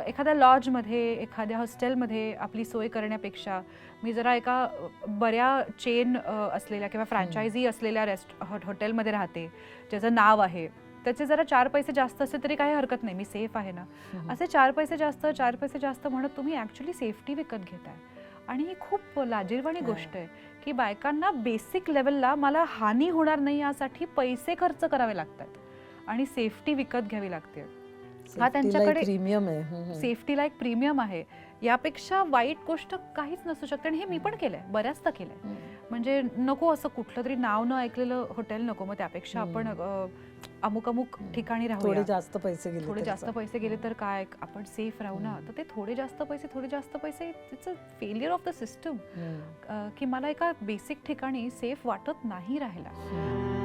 एखाद्या लॉजमध्ये एखाद्या हॉस्टेलमध्ये आपली सोय करण्यापेक्षा मी जरा एका बऱ्या चेन असलेल्या किंवा फ्रँचायझी असलेल्या हॉटेलमध्ये राहते ज्याचं नाव आहे, त्याचे जरा 4 पैसे जास्त असले तरी काही हरकत नाही, मी सेफ आहे ना. असे 4 पैसे जास्त म्हणत तुम्ही ॲक्च्युली सेफ्टी विकत घेताय. आणि ही खूप लाजिरवाणी गोष्ट आहे की बायकांना बेसिक लेवलला मला हानी होणार नाही यासाठी पैसे खर्च करावे लागतात आणि सेफ्टी विकत घ्यावी लागते. हा त्यांच्याकडे प्रीमियम आहे, सेफ्टीला एक प्रीमियम आहे. यापेक्षा वाईट गोष्ट काहीच नसू शकते. आणि हे मी पण केलंय, बऱ्याचदा केलंय. म्हणजे नको असं कुठलं तरी नाव न ऐकलेलं हॉटेल नको, मग त्यापेक्षा आपण अमुक ठिकाणी राहू. थोडे जास्त पैसे गेले तर काय, आपण सेफ राहू ना. तर ते थोडे जास्त पैसे it's a failure of the system की मला एका बेसिक ठिकाणी सेफ वाटत नाही राहायला.